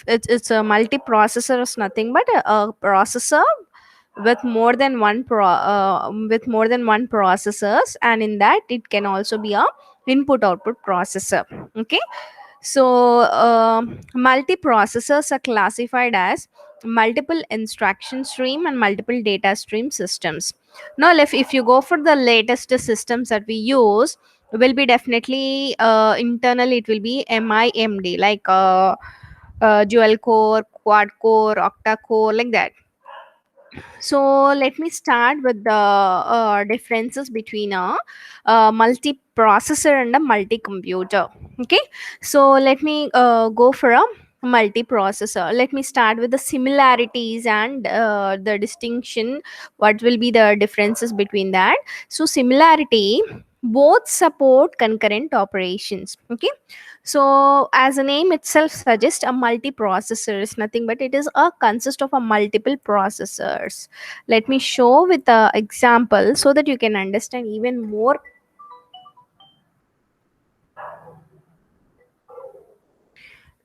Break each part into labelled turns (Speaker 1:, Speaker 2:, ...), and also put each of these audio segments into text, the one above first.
Speaker 1: It's a multiprocessor is nothing but a processor with more than with more than one processors, and in that it can also be a input output processor. Okay. So multiprocessors are classified as multiple instruction stream and multiple data stream systems. Now if you go for the latest systems that we use, will be definitely internally it will be MIMD, like dual core, quad core, octa core, like that. So let me start with the differences between a multi-processor and a multi-computer. Okay, so let me go for a multi-processor. Let me start with the similarities and the distinction. What will be the differences between that? So similarity, both support concurrent operations. Okay, so as the name itself suggests, a multiprocessor is nothing but it is a consist of a multiple processors. Let me show with the example so that you can understand even more.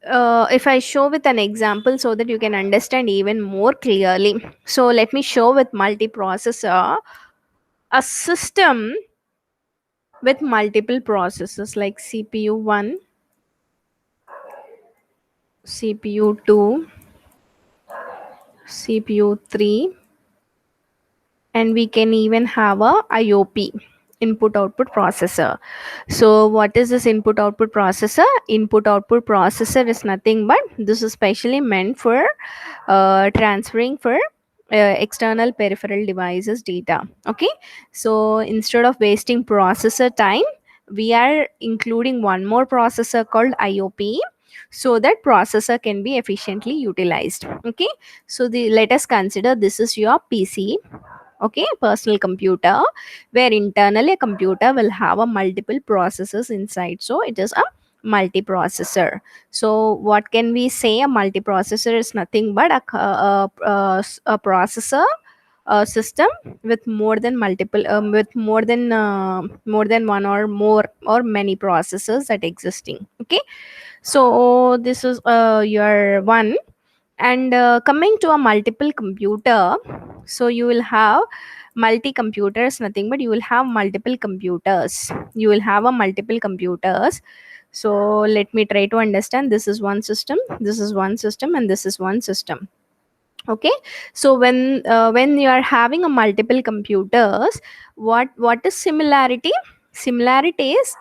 Speaker 1: If I show with an example so that you can understand even more clearly. So let me show with multiprocessor, a system with multiple processors like CPU 1, CPU 2, CPU 3, and we can even have a IOP, input output processor. So what is this input output processor? Input output processor is nothing but this is specially meant for transferring for external peripheral devices data. Okay, so instead of wasting processor time, we are including one more processor called IOP, so that processor can be efficiently utilized. Okay, so let us consider this is your PC. Okay, personal computer, where internally a computer will have a multiple processors inside, so it is a multiprocessor. So what can we say? A multiprocessor is nothing but a processor, a system with more than multiple with more than one or more or many processors that existing. Okay, so this is your one. And coming to a multiple computer, so you will have multi computers nothing but you will have multiple computers, you will have a multiple computers. So let me try to understand. This is one system, this is one system, and this is one system. Okay, so when you are having a multiple computers, what is similarity? Similarity is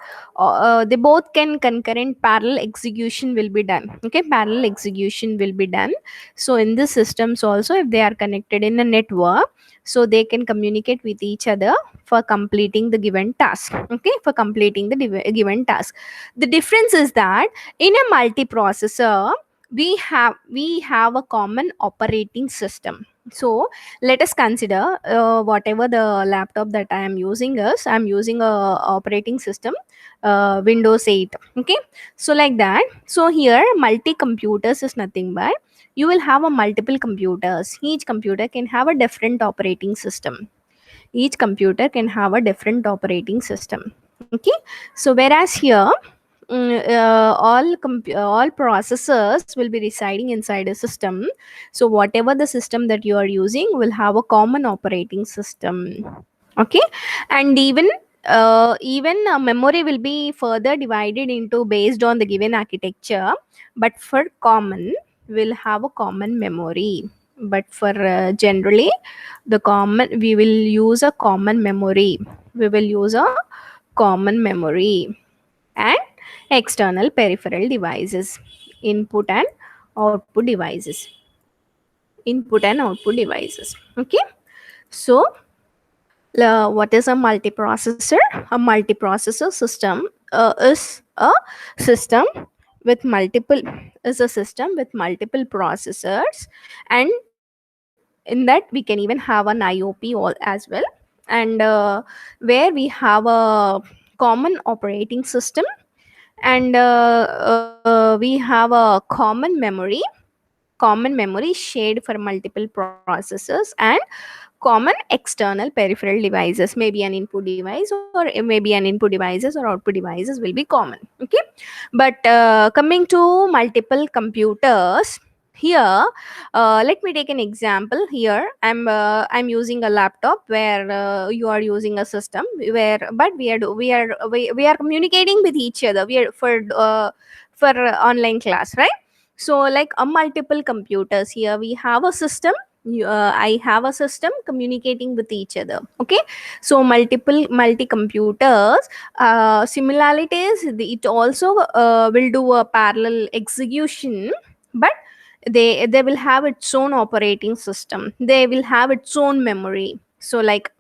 Speaker 1: they both can concurrent parallel execution will be done. Okay, parallel execution will be done. So in the systems also, if they are connected in a network, so they can communicate with each other for completing the given task. Okay, for completing the given task. The difference is that in a multiprocessor, we have a common operating system. So let us consider whatever the laptop that I am using is, I'm using a operating system Windows 8. Okay, so like that. So here multi computers is nothing but you will have a multiple computers, each computer can have a different operating system, each computer can have a different operating system. Okay, so whereas here all processors will be residing inside a system. So whatever the system that you are using will have a common operating system. Okay, and even memory will be further divided into based on the given architecture, but for common we'll have a common memory. But for generally the common, we will use a common memory, we will use a common memory. And external peripheral devices, input and output devices, input and output devices. Okay, so what is a multiprocessor? A multiprocessor system is a system with multiple, is a system with multiple processors, and in that we can even have an IOP all as well. And where we have a common operating system, and we have a common memory shared for multiple processors, and common external peripheral devices, maybe an input device or maybe an input devices or output devices will be common. Okay, but coming to multiple computers, Here, let me take an example. Here I'm using a laptop where you are using a system where, but we are communicating with each other. We are for online class, right? So like a multiple computers, here we have a system. I have a system communicating with each other. Okay, so multi computers, similarities, it also will do a parallel execution, but they will have its own operating system, they will have its own memory. So like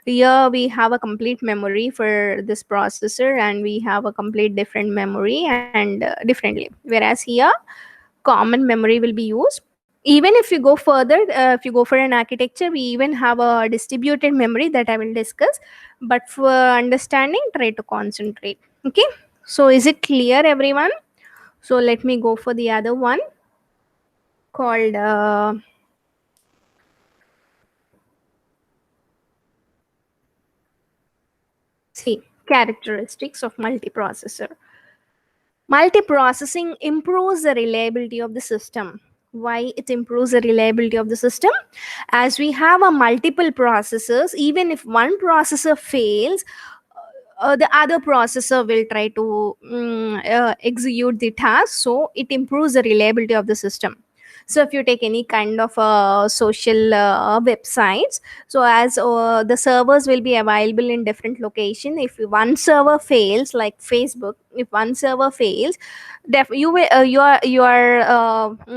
Speaker 1: here we have a complete memory for this processor, and we have a complete different memory and differently, whereas here common memory will be used. Even if you go further, if you go for an architecture, we even have a distributed memory that I will discuss, but for understanding, try to concentrate. Okay, so is it clear, everyone? So let me go for the other one called see, characteristics of multiprocessor. Multiprocessing improves the reliability of the system. Why it improves the reliability of the system? As we have a multiple processors, even if one processor fails, the other processor will try to execute the task, so it improves the reliability of the system. So if you take any kind of social websites, so as the servers will be available in different location, if one server fails, like Facebook, if one server fails, you will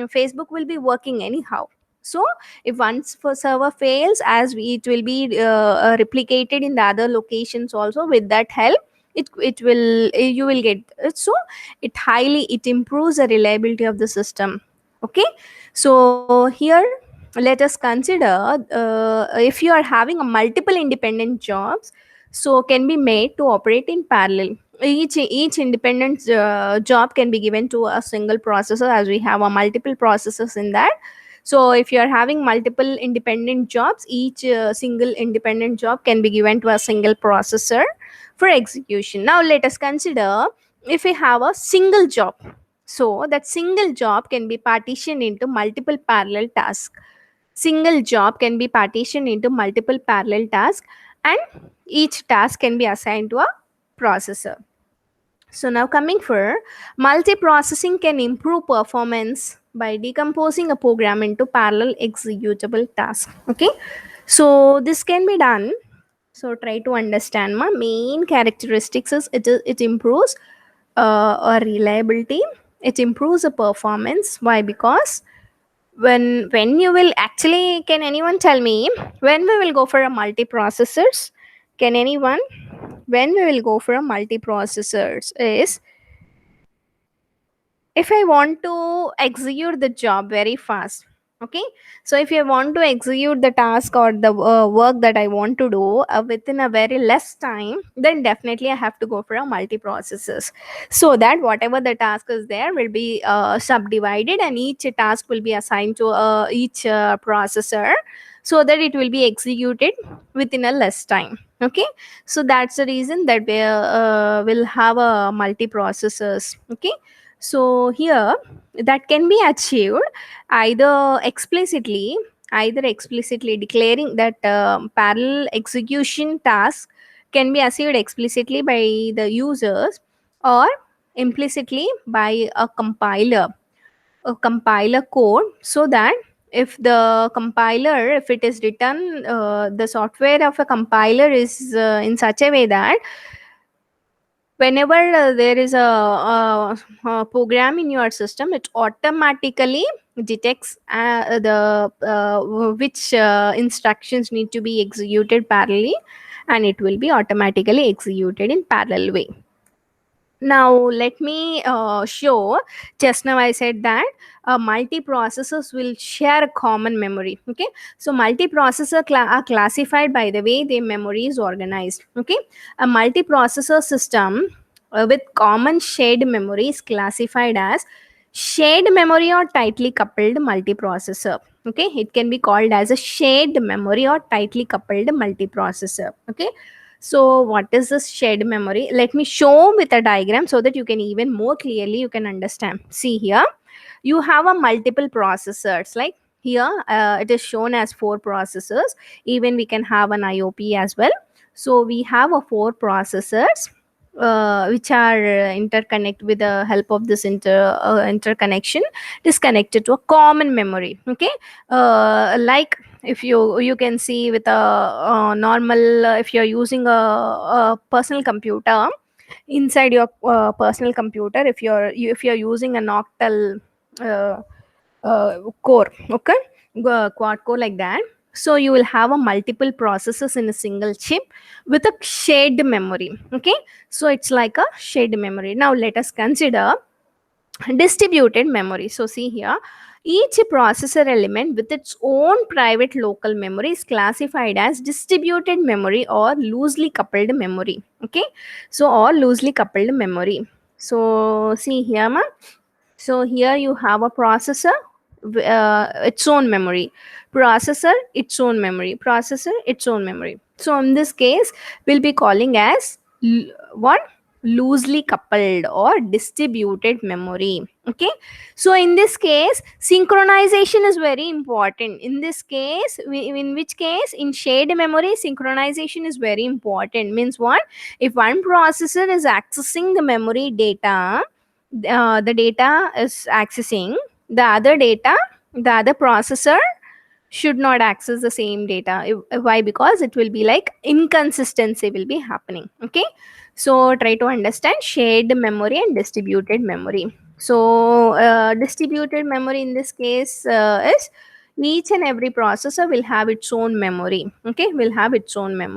Speaker 1: Facebook will be working anyhow. So if once for server fails, as it will be replicated in the other locations also, with that help, it will you will get it. So it improves the reliability of the system. Okay, so here let us consider, if you are having a multiple independent jobs, so can be made to operate in parallel. Each independent job can be given to a single processor, as we have a multiple processors in that. So if you are having multiple independent jobs, each single independent job can be given to a single processor for execution. Now let us consider, if we have a single job, so that single job can be partitioned into multiple parallel tasks. Single job can be partitioned into multiple parallel tasks, and each task can be assigned to a processor. So now coming for multiprocessing can improve performance by decomposing a program into parallel executable tasks. Okay, so this can be done. So try to understand my main characteristics is it improves a reliability, it improves the performance. Why? Because when you will actually, can anyone tell me when we will go for a multiprocessors? Can anyone, when we will go for a multiprocessors is if I want to execute the job very fast. Okay, so if I want to execute the task or the work that I want to do within a very less time, then definitely I have to go for a multiprocessors, so that whatever the task is there will be subdivided, and each task will be assigned to each processor, so that it will be executed within a less time. Okay, so that's the reason that we will have a multiprocessors. Okay, so here that can be achieved either explicitly declaring that parallel execution task can be achieved explicitly by the users, or implicitly by a compiler code, so that if the compiler, if it is written, the software of a compiler is in such a way that whenever there is a program in your system, it automatically detects the which instructions need to be executed parallelly, and it will be automatically executed in parallel way. Now let me show. Just now I said that multiprocessors will share a common memory. Okay, so are classified by the way their memory is organized. Okay, a multiprocessor system with common shared memory is classified as shared memory or tightly coupled multiprocessor. Okay, it can be called as a shared memory or tightly coupled multiprocessor. Okay, so what is this shared memory? Let me show with a diagram so that you can even more clearly you can understand. See here, you have a multiple processors. Like here, it is shown as 4 processors. Even we can have an IOP as well. So we have a 4 processors, which are interconnect with the help of this interconnection. It is connected to a common memory. Okay, like if you can see with a normal, if you're using a personal computer, inside your personal computer, if you're using an octal uh, core, okay, quad core, like that. So you will have a multiple processes in a single chip with a shared memory. Okay, so it's like a shared memory. Now let us consider distributed memory. So see here, each processor element with its own private local memory is classified as distributed memory or loosely coupled memory. Okay, so or loosely coupled memory. So see here, ma. So here you have a processor, its own memory, processor, its own memory, processor, its own memory. So in this case, we'll be calling as what, loosely coupled or distributed memory. Okay, so in this case, synchronization is very important. In this case, in which case, in shared memory, synchronization is very important. Means what? If one processor is accessing the memory data, the data is accessing the other data, the other processor should not access the same data. Why? Because it will be like inconsistency will be happening. Okay, so try to understand shared memory and distributed memory. So distributed memory in this case is each and every processor will have its own memory. Okay, will have its own memory.